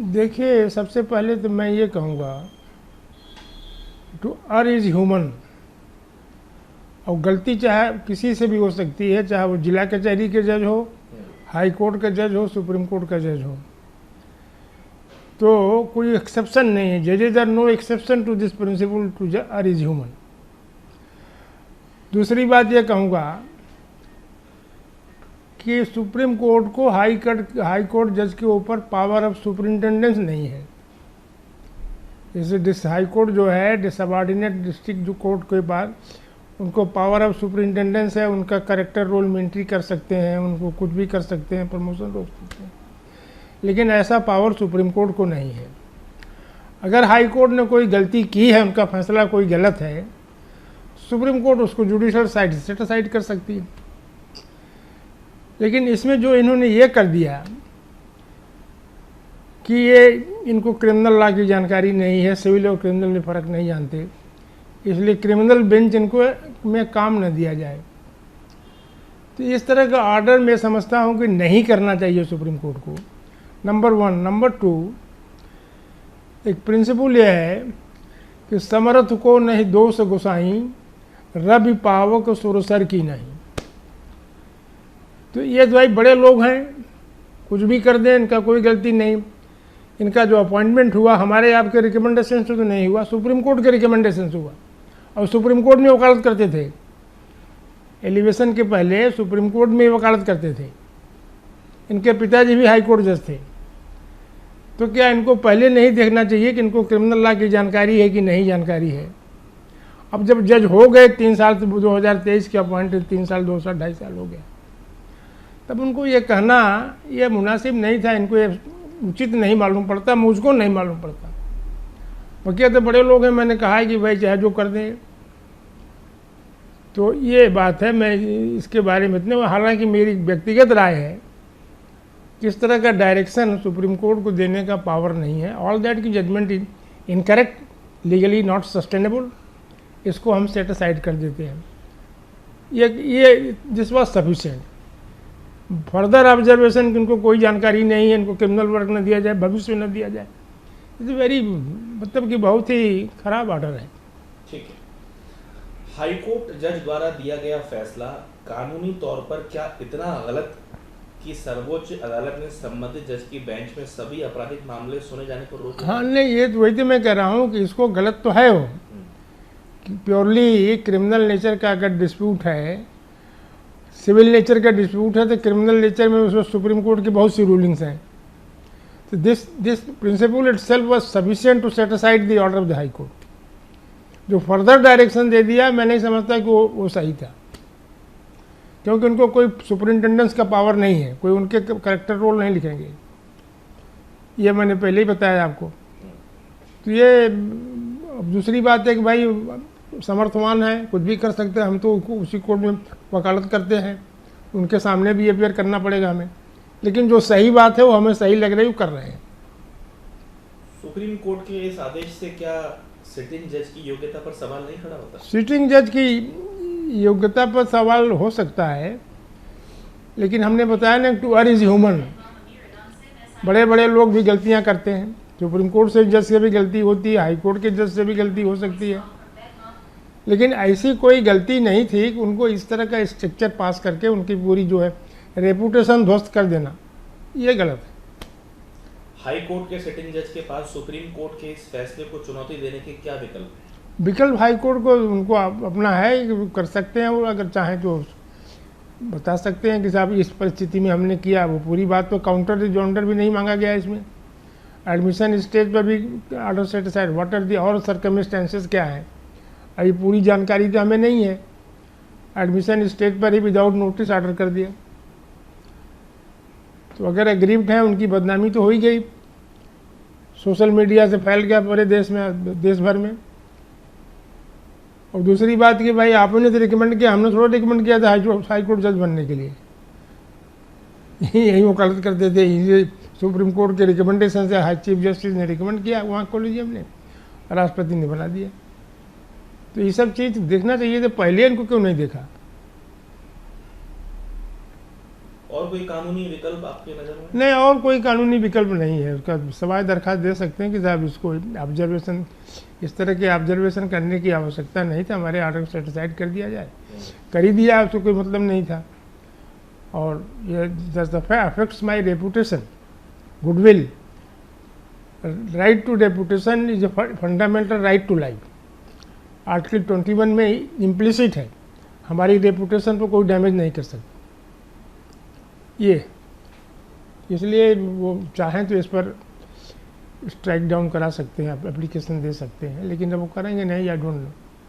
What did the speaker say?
देखिए, सबसे पहले तो मैं ये कहूँगा, टू अर्र इज़ ह्यूमन। और गलती चाहे किसी से भी हो सकती है, चाहे वो जिला कचहरी के जज हो, हाई कोर्ट का जज हो, सुप्रीम कोर्ट का जज हो, तो कोई एक्सेप्शन नहीं है। जजेज are no exception to this principle to err is human. दूसरी बात ये कहूँगा कि सुप्रीम कोर्ट को हाई कोर्ट जज के ऊपर पावर ऑफ सुपरिंटेंडेंस नहीं है। जैसे हाई कोर्ट जो है सबऑर्डिनेट डिस्ट्रिक्ट जो कोर्ट के पास, उनको पावर ऑफ सुपरिंटेंडेंस है, उनका करेक्टर रोल में एंट्री कर सकते हैं, उनको कुछ भी कर सकते हैं, प्रमोशन रोक सकते हैं, लेकिन ऐसा पावर सुप्रीम कोर्ट को नहीं है। अगर हाई कोर्ट ने कोई गलती की है, उनका फैसला कोई गलत है, सुप्रीम कोर्ट उसको जुडिशल साइड से सेटिसाइड कर सकती है। लेकिन इसमें जो इन्होंने ये कर दिया कि ये इनको क्रिमिनल लॉ की जानकारी नहीं है, सिविल और क्रिमिनल में फ़र्क नहीं जानते, इसलिए क्रिमिनल बेंच इनको में काम न दिया जाए, तो इस तरह का ऑर्डर मैं समझता हूँ कि नहीं करना चाहिए सुप्रीम कोर्ट को, नंबर 1। नंबर 2, एक प्रिंसिपल यह है कि समर्थ को नहीं दोष गोसाई, रवि पावक सुरसर की नहीं। तो ये भाई बड़े लोग हैं, कुछ भी कर दें, इनका कोई गलती नहीं। इनका जो अपॉइंटमेंट हुआ हमारे आपके रिकमेंडेशन से तो नहीं हुआ, सुप्रीम कोर्ट के रिकमेंडेशन से हुआ। और सुप्रीम कोर्ट में वकालत करते थे, एलिवेशन के पहले सुप्रीम कोर्ट में वकालत करते थे। इनके पिताजी भी हाई कोर्ट जज थे। तो क्या इनको पहले नहीं देखना चाहिए कि इनको क्रिमिनल लॉ की जानकारी है कि नहीं जानकारी है? अब जब जज हो गए 3 साल, 2023 के अपॉइंट 3 साल 2 साल 2.5 साल हो गया, तब उनको ये कहना ये मुनासिब नहीं था, इनको ये उचित नहीं मालूम पड़ता, मुझको नहीं मालूम पड़ता। बाकी तो बड़े लोग हैं, मैंने कहा है कि भाई चाहे जो कर दें। तो ये बात है, मैं इसके बारे में इतने, हालांकि मेरी व्यक्तिगत राय है कि इस तरह का डायरेक्शन सुप्रीम कोर्ट को देने का पावर नहीं है। ऑल दैट की judgement is incorrect, legally not sustainable, इसको हम सेट असाइड कर देते हैं। ये this was sufficient. Further observation कि इनको कोई जानकारी नहीं है, इनको क्रिमिनल वर्क न दिया जाए, भविष्य में न दिया जाए, इट्स वेरी, मतलब कि बहुत ही खराब ऑर्डर है। ठीक है, हाई कोर्ट जज द्वारा दिया गया फैसला कानूनी तौर पर क्या इतना गलत कि सर्वोच्च अदालत ने संबंधित जज की बेंच में सभी आपराधिक मामले सुने जाने पर रोक? हाँ नहीं, ये तो वही तो मैं कह रहा हूँ कि इसको गलत तो है, वो प्योरली क्रिमिनल नेचर का अगर डिस्प्यूट है, सिविल नेचर का डिस्प्यूट है, तो क्रिमिनल नेचर में उसमें सुप्रीम कोर्ट की बहुत सी रूलिंग्स हैं। तो this principle itself was sufficient to set aside the order of the high court. जो फर्दर डायरेक्शन दे दिया, मैं नहीं समझता कि वो सही था, क्योंकि उनको कोई सुपरिंटेंडेंस का पावर नहीं है, कोई उनके करेक्टर रोल नहीं लिखेंगे, ये मैंने पहले ही बताया आपको। तो ये दूसरी बात है कि भाई समर्थवान है, कुछ भी कर सकते हैं, हम तो उसी कोर्ट में वकालत करते हैं, उनके सामने भी अपियर करना पड़ेगा हमें, लेकिन जो सही बात है वो हमें सही लग रही है, वो कर रहे हैं। सुप्रीम कोर्ट के इस आदेश से क्या सिटिंग जज की योग्यता पर सवाल नहीं खड़ा होता? सिटिंग जज की योग्यता पर सवाल हो सकता है, लेकिन हमने बताया ना, टू अर्र इज ह्यूमन। बड़े बड़े लोग भी गलतियां करते हैं, सुप्रीम कोर्ट से जज से भी गलती होती है, हाई कोर्ट के जज से भी गलती हो सकती है, लेकिन ऐसी कोई गलती नहीं थी कि उनको इस तरह का स्ट्रक्चर पास करके उनकी पूरी जो है रेपुटेशन ध्वस्त कर देना, ये गलत है। हाई कोर्ट के सिटिंग जज के पास सुप्रीम कोर्ट के इस फैसले को चुनौती देने के क्या विकल्प है? विकल्प हाई कोर्ट को उनको अपना है, कर सकते हैं वो, अगर चाहें तो बता सकते हैं कि साहब इस परिस्थिति में हमने किया, वो पूरी बात तो काउंटर जॉन्डर भी नहीं मांगा गया इसमें। एडमिशन स्टेज पर भी order set aside, what are the और सर्कमस्टेंसेस क्या है, अभी पूरी जानकारी तो हमें नहीं है। एडमिशन स्टेज पर ही विदाउट नोटिस ऑर्डर कर दिया, तो अगर एग्रीव्ड हैं उनकी बदनामी तो हो ही गई, सोशल मीडिया से फैल गया पूरे देश में, देश भर में। और दूसरी बात कि भाई आपने तो रिकमेंड किया, हमने थोड़ा रिकमेंड किया था हाई कोर्ट जज बनने के लिए, यही वकालत करते थे, ये सुप्रीम कोर्ट के रिकमेंडेशन से हाई चीफ जस्टिस ने रिकमेंड किया, वहाँ कॉलेजियम ने, राष्ट्रपति ने बना दिया। तो ये सब चीज़ देखना चाहिए, तो पहले इनको क्यों नहीं देखा? और कोई कानूनी विकल्प आपकी नज़र में? नहीं, और कोई कानूनी विकल्प नहीं है। उसका सवाई दरखास्त दे सकते हैं कि साहब इसको ऑब्जर्वेशन, इस तरह के ऑब्जर्वेशन करने की आवश्यकता नहीं था, हमारे ऑर्डर को सेटिसाइड कर दिया जाए। कर ही दिया, उसको कोई मतलब नहीं था। और ये affects my reputation, goodwill. Right to reputation is a fundamental right to life. Article 21 में इम्प्लिसिट है, हमारी रेपुटेशन पर कोई डैमेज नहीं कर सकता ये। इसलिए वो चाहें तो इस पर स्ट्राइक डाउन करा सकते हैं, आप एप्लीकेशन दे सकते हैं, लेकिन अब वो करेंगे नहीं, आई डोंट नो।